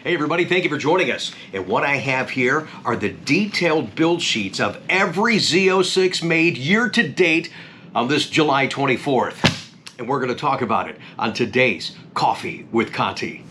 Hey everybody, thank you for joining us. And what I have here are the detailed build sheets of every Z06 made year to date on this July 24th. And we're going to talk about it on today's Coffee with Conti.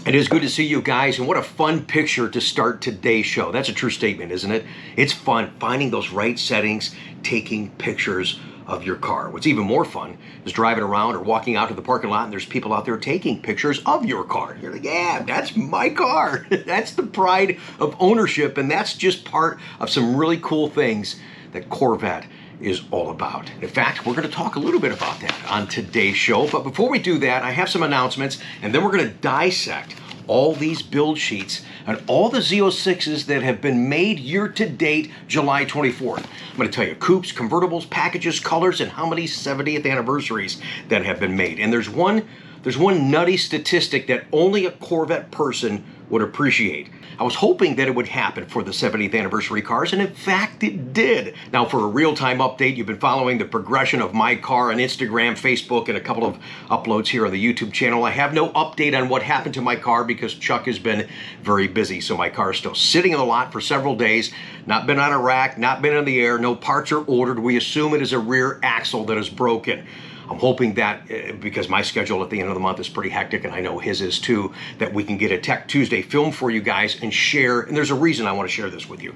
It is good to see you guys, and what a fun picture to start today's show. That's a true statement, isn't it? It's fun finding those right settings, taking pictures of your car. What's even more fun is driving around or walking out to the parking lot and there's people out there taking pictures of your car. You're like, yeah, that's my car. That's the pride of ownership, and that's just part of some really cool things that Corvette is all about. In fact, we're going to talk a little bit about that on today's show. But before we do that, I have some announcements, and then we're going to dissect all these build sheets and all the Z06s that have been made year to date, July 24th. I'm going to tell you coupes, convertibles, packages, colors, and how many 70th anniversaries that have been made. And there's one nutty statistic that only a Corvette person would appreciate. I was hoping that it would happen for the 70th anniversary cars, and in fact it did. Now, for a real-time update, you've been following the progression of my car on Instagram, Facebook, and a couple of uploads here on the YouTube channel. I have no update on what happened to my car because Chuck has been very busy, so my car is still sitting in the lot for several days, not been on a rack, not been in the air, no parts are ordered. We assume it is a rear axle that is broken. I'm hoping that, because my schedule at the end of the month is pretty hectic, and I know his is too, that we can get a Tech Tuesday film for you guys and share. And there's a reason I want to share this with you.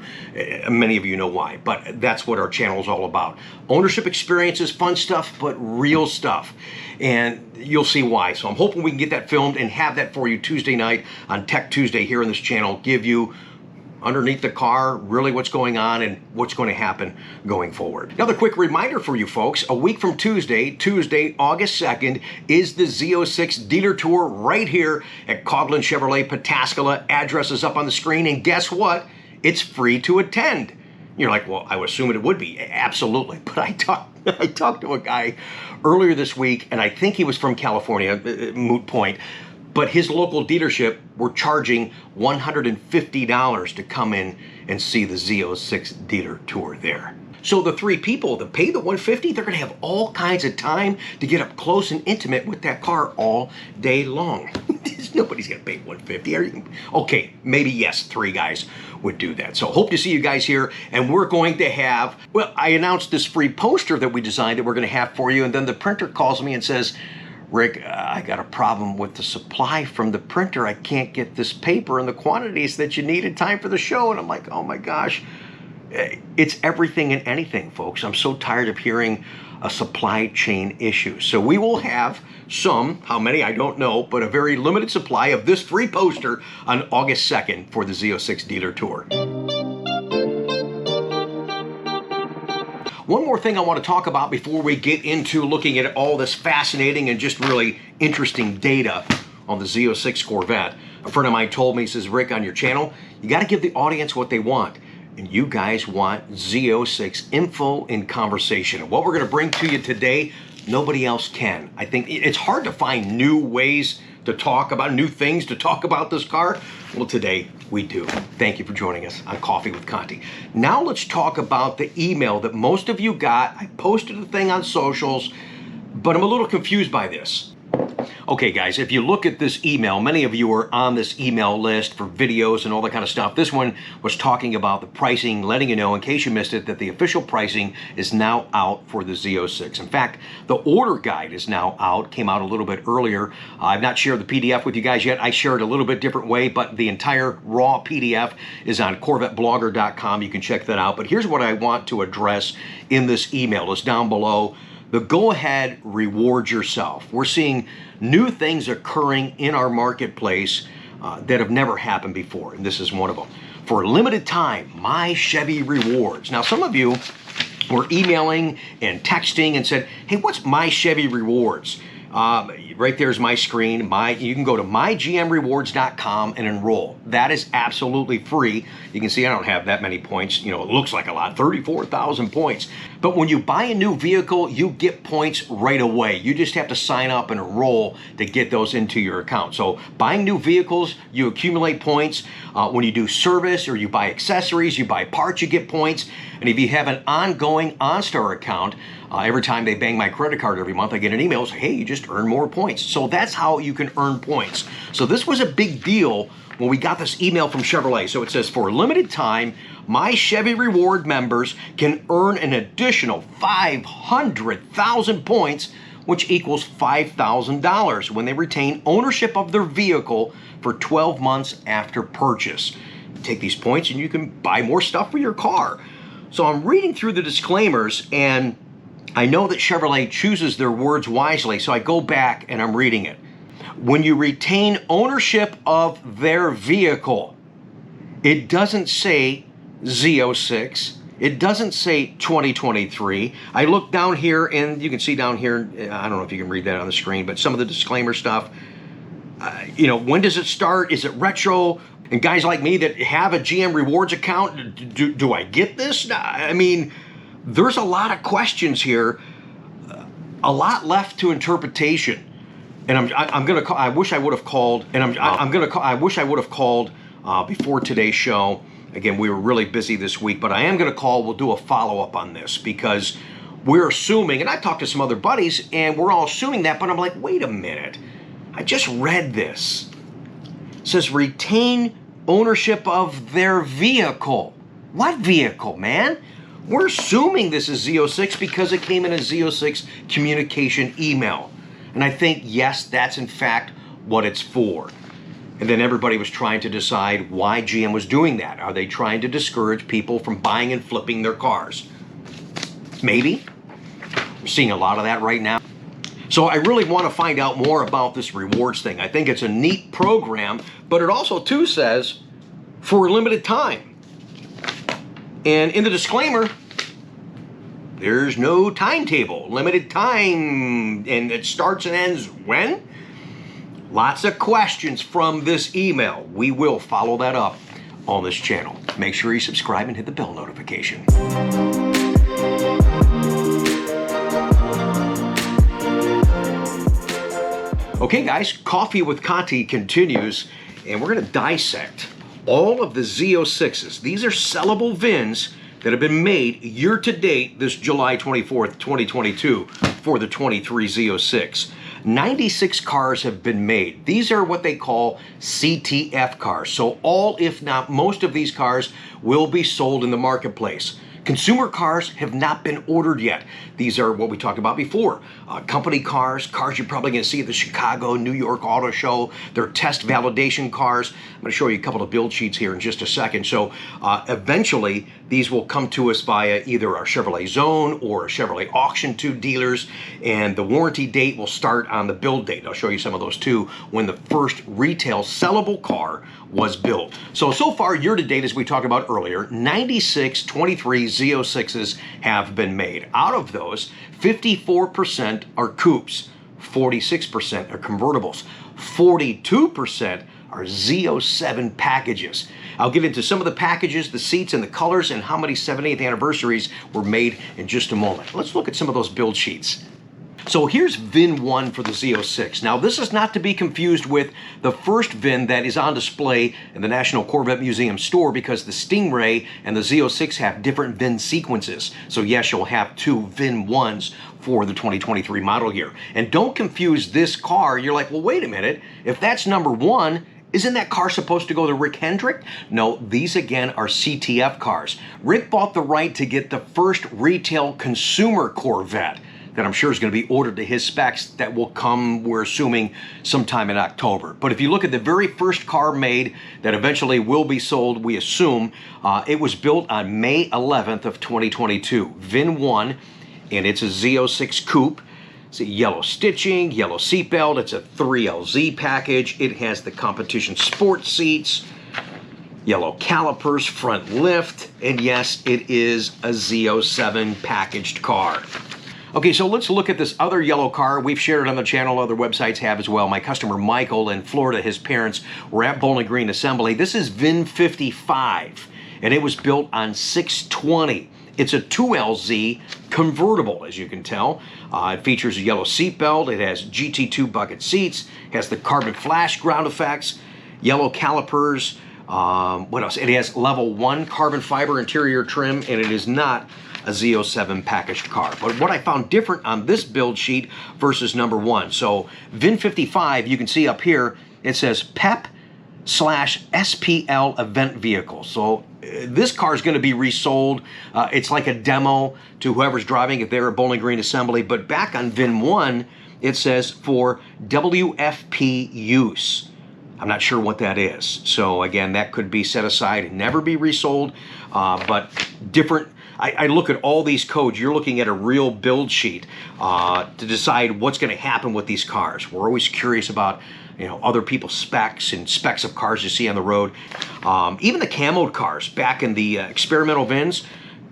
Many of you know why, but that's what our channel is all about. Ownership experiences, fun stuff, but real stuff. And you'll see why. So I'm hoping we can get that filmed and have that for you Tuesday night on Tech Tuesday here in this channel, give you underneath the car, really what's going on and what's going to happen going forward. Another quick reminder for you folks, a week from Tuesday, August 2nd, is the Z06 dealer tour right here at Coughlin Chevrolet Pataskala. Address is up on the screen, and guess what? It's free to attend. You're like, well, I would assume it would be. Absolutely. But I talked to a guy earlier this week, and I think he was from California, moot point, but his local dealership were charging $150 to come in and see the Z06 dealer tour there. So the three people that pay the $150, they're gonna have all kinds of time to get up close and intimate with that car all day long. Nobody's gonna pay $150. Okay, maybe yes, three guys would do that. So hope to see you guys here, and we're going to have, well, I announced this free poster that we designed that we're gonna have for you, and then the printer calls me and says, Rick, I got a problem with the supply from the printer. I can't get this paper in the quantities that you need in time for the show. And I'm like, oh my gosh, it's everything and anything, folks. I'm so tired of hearing a supply chain issue. So we will have some, how many, I don't know, but a very limited supply of this free poster on August 2nd for the Z06 dealer tour. One more thing I want to talk about before we get into looking at all this fascinating and just really interesting data on the Z06 Corvette. A friend of mine told me, he says, Rick, on your channel, you got to give the audience what they want. And you guys want Z06 info and conversation. And what we're going to bring to you today, nobody else can. I think it's hard to find new ways to talk about, new things to talk about this car. Well, today we do. Thank you for joining us on Coffee with Conti. Now let's talk about the email that most of you got. I posted the thing on socials, but I'm a little confused by this. Okay, guys, if you look at this email, many of you are on this email list for videos and all that kind of stuff. This one was talking about the pricing, letting you know, in case you missed it, that the official pricing is now out for the Z06. In fact, the order guide is now out, came out a little bit earlier. I've not shared the PDF with you guys yet. I shared a little bit different way, but the entire raw PDF is on CorvetteBlogger.com. You can check that out. But here's what I want to address in this email. It's down below. The go ahead, reward yourself. We're seeing new things occurring in our marketplace that have never happened before, and this is one of them. For a limited time, My Chevy Rewards. Now, some of you were emailing and texting and said, hey, what's My Chevy Rewards? right there's my screen. You can go to mygmrewards.com and enroll. That is absolutely free. You can see I don't have that many points. You know, it looks like a lot, 34,000 points. But when you buy a new vehicle, you get points right away. You just have to sign up and enroll to get those into your account. So buying new vehicles, you accumulate points. When you do service or you buy accessories, you buy parts, you get points. And if you have an ongoing OnStar account, every time they bang my credit card every month, I get an email saying, hey, you just earned more points. So that's how you can earn points. So this was a big deal when we got this email from Chevrolet. So it says, for a limited time, my Chevy Reward members can earn an additional 500,000 points, which equals $5,000 when they retain ownership of their vehicle for 12 months after purchase. Take these points and you can buy more stuff for your car. So I'm reading through the disclaimers, and I know that Chevrolet chooses their words wisely, so I go back and I'm reading it. When you retain ownership of their vehicle, it doesn't say Z06, it doesn't say 2023. I look down here, and you can see down here, I don't know if you can read that on the screen, but some of the disclaimer stuff, you know, when does it start? Is it retro? And guys like me that have a GM Rewards account, do I get this? I mean, there's a lot of questions here, a lot left to interpretation. And I'm gonna call. I wish I would have called. And I wish I would have called before today's show. Again, we were really busy this week, but I am gonna call. We'll do a follow-up on this because we're assuming, and I talked to some other buddies, and we're all assuming that. But I'm like, wait a minute. I just read this. It says retain ownership of their vehicle. What vehicle, man? We're assuming this is Z06 because it came in a Z06 communication email. And I think, yes, that's in fact what it's for. And then everybody was trying to decide why GM was doing that. Are they trying to discourage people from buying and flipping their cars? Maybe. We're seeing a lot of that right now. So I really want to find out more about this rewards thing. I think it's a neat program, but it also too says for a limited time. And in the disclaimer, there's no timetable, limited time, and it starts and ends when? Lots of questions from this email. We will follow that up on this channel. Make sure you subscribe and hit the bell notification. Okay guys, Coffee with Conti continues, and we're going to dissect all of the Z06s. These are sellable VINs that have been made year to date this July 24th, 2022 for the 23 Z06. 96 cars have been made. These are what they call C.T.F. cars. So all, if not most of these cars will be sold in the marketplace. Consumer cars have not been ordered yet. These are what we talked about before. Company cars, cars you're probably going to see at the Chicago, New York Auto Show. They're test validation cars. I'm going to show you a couple of build sheets here in just a second. So eventually, these will come to us via either our Chevrolet Zone or Chevrolet Auction to dealers, and the warranty date will start on the build date. I'll show you some of those too, when the first retail sellable car was built. So far, year to date, as we talked about earlier, 96 23 Z06s have been made. Out of those, 54% are coupes, 46% are convertibles, 42% are Z07 packages. I'll get into some of the packages, the seats, and the colors, and how many 70th anniversaries were made in just a moment. Let's look at some of those build sheets. So here's VIN 1 for the Z06. Now this is not to be confused with the first VIN that is on display in the National Corvette Museum store, because the Stingray and the Z06 have different VIN sequences. So yes, you'll have two VIN 1s for the 2023 model year. And don't confuse this car. You're like, well, wait a minute. If that's number 1, isn't that car supposed to go to Rick Hendrick? No, these again are CTF cars. Rick bought the right to get the first retail consumer Corvette that I'm sure is going to be ordered to his specs that will come, we're assuming, sometime in October. But if you look at the very first car made that eventually will be sold, we assume, it was built on May 11th of 2022. VIN 1, and it's a Z06 Coupe. It's a yellow stitching, yellow seatbelt. It's a 3LZ package. It has the competition sport seats, yellow calipers, front lift, and yes, it is a Z07 packaged car. Okay, so let's look at this other yellow car. We've shared it on the channel, other websites have as well. My customer Michael in Florida, his parents were at Bowling Green Assembly. This is VIN 55, and it was built on 620. It's a 2LZ convertible, as you can tell. It features a yellow seat belt. It has GT2 bucket seats. It has the carbon flash ground effects, yellow calipers. What else? It has level 1 carbon fiber interior trim, and it is not a Z07 packaged car. But what I found different on this build sheet versus number 1. So VIN 55, you can see up here, it says PEP/SPL event vehicle. So this car is going to be resold. It's like a demo to whoever's driving it there at Bowling Green Assembly. But back on VIN 1, it says for WFP use. I'm not sure what that is. So again, that could be set aside and never be resold. But different. I look at all these codes. You're looking at a real build sheet to decide what's going to happen with these cars. We're always curious about, you know, other people's specs and specs of cars you see on the road. Even the camoed cars back in the experimental VINs.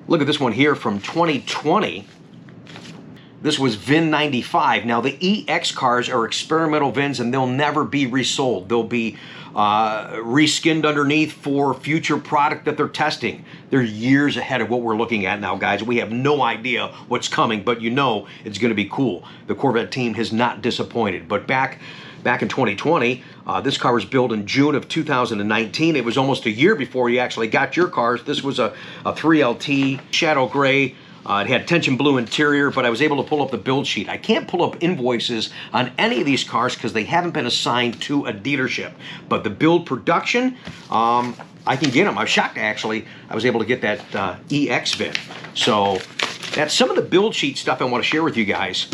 Look at this one here from 2020. This was VIN 95. Now the EX cars are experimental VINs and they'll never be resold. They'll be reskinned underneath for future product that they're testing. They're years ahead of what we're looking at now, guys. We have no idea what's coming, but you know it's going to be cool. The Corvette team has not disappointed. But back in 2020, this car was built in June of 2019. It was almost a year before you actually got your cars. This was a 3LT shadow gray. It had tension blue interior, but I was able to pull up the build sheet. I can't pull up invoices on any of these cars because they haven't been assigned to a dealership. But the build production, I can get them. I was shocked, actually. I was able to get that EX VIN. So that's some of the build sheet stuff I want to share with you guys.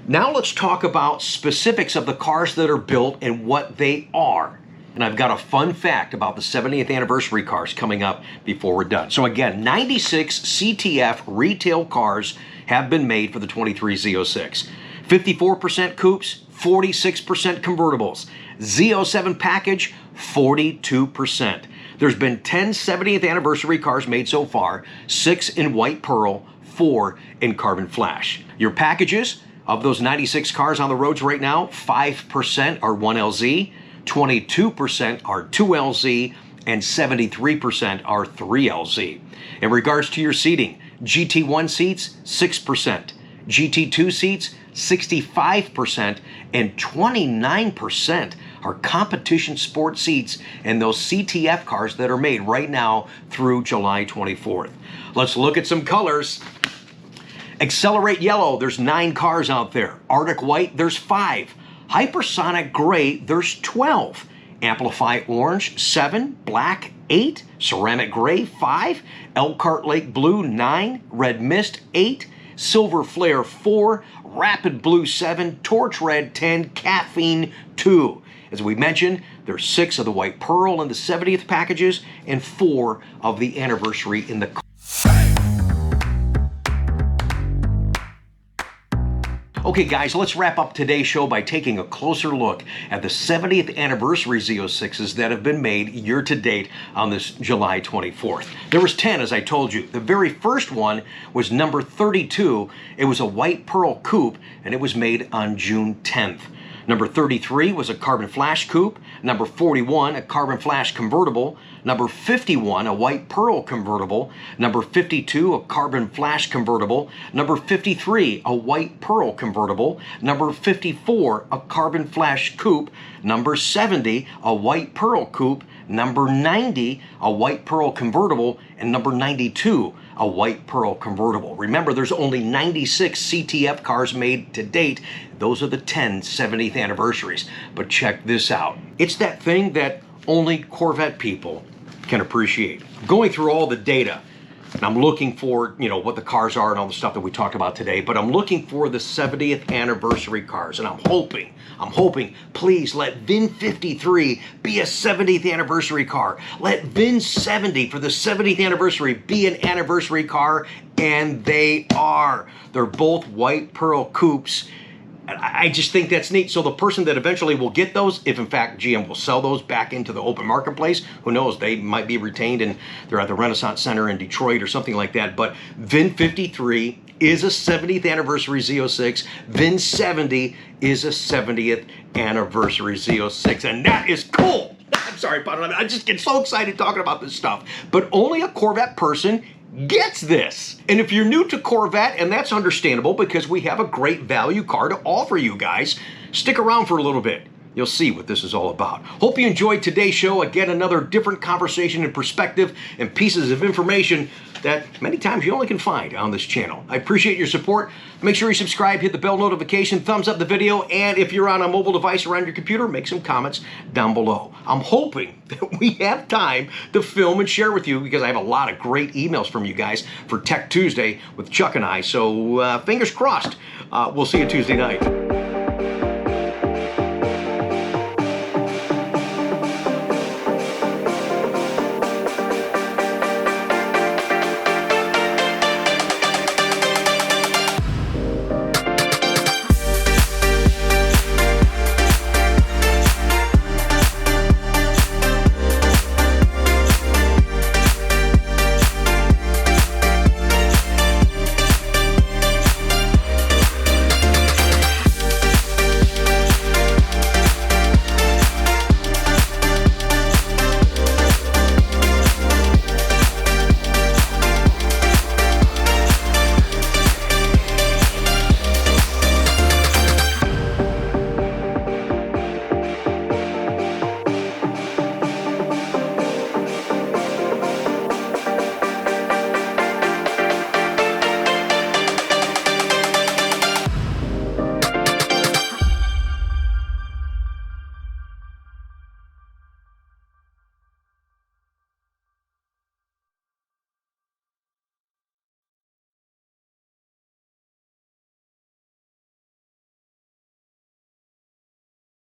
Now let's talk about specifics of the cars that are built and what they are. And I've got a fun fact about the 70th anniversary cars coming up before we're done. So again, 96 C.T.F. retail cars have been made for the 23 Z06. 54% coupes, 46% convertibles. Z07 package, 42%. There's been 10 70th anniversary cars made so far, 6 in white pearl, 4 in carbon flash. Your packages of those 96 cars on the roads right now, 5% are 1LZ, 22% are 2LZ, and 73% are 3LZ. In regards to your seating, GT1 seats, 6%. GT2 seats, 65%, and 29% are competition sport seats in those C.T.F. cars that are made right now through July 24th. Let's look at some colors. Accelerate Yellow, there's 9 cars out there. Arctic White, there's 5. Hypersonic Gray, there's 12. Amplify Orange, 7. Black, 8. Ceramic Gray, 5. Elkhart Lake Blue, 9. Red Mist, 8. Silver Flare, 4. Rapid Blue, 7. Torch Red, 10. Caffeine, 2. As we mentioned, there's 6 of the White Pearl in the 70th packages and 4 of the Anniversary in the... Okay guys, let's wrap up today's show by taking a closer look at the 70th anniversary Z06s that have been made year to date on this July 24th. There was 10, as I told you. The very first one was number 32. It was a white pearl coupe, and it was made on June 10th. Number 33 was a carbon flash coupe. Number 41, a carbon flash convertible. Number 51, a white pearl convertible. Number 52, a carbon flash convertible. Number 53, a white pearl convertible. Number 54, a carbon flash coupe. Number 70, a white pearl coupe. Number 90, a white pearl convertible. And number 92, a white pearl convertible. Remember, there's only 96 C.T.F. cars made to date. Those are the 10 70th anniversaries. But check this out. It's that thing that only Corvette people can appreciate. Going through all the data, and I'm looking for, you know, what the cars are and all the stuff that we talked about today, but I'm looking for the 70th anniversary cars, and I'm hoping, please let VIN 53 be a 70th anniversary car. Let VIN 70 for the 70th anniversary be an anniversary car, and they are. They're both white pearl coupes. I just think that's neat. So the person that eventually will get those, if in fact GM will sell those back into the open marketplace, who knows, they might be retained and they're at the Renaissance Center in Detroit or something like that. But VIN 53 is a 70th anniversary Z06. VIN 70 is a 70th anniversary Z06. And that is cool. I'm sorry, I just get so excited talking about this stuff. But only a Corvette person gets this. And if you're new to Corvette, and that's understandable because we have a great value car to offer you guys, stick around for a little bit. You'll see what this is all about. Hope you enjoyed today's show. Again, another different conversation and perspective and pieces of information that many times you only can find on this channel. I appreciate your support. Make sure you subscribe, hit the bell notification, thumbs up the video, and if you're on a mobile device or on your computer, make some comments down below. I'm hoping that we have time to film and share with you because I have a lot of great emails from you guys for Tech Tuesday with Chuck and I. So fingers crossed. We'll see you Tuesday night.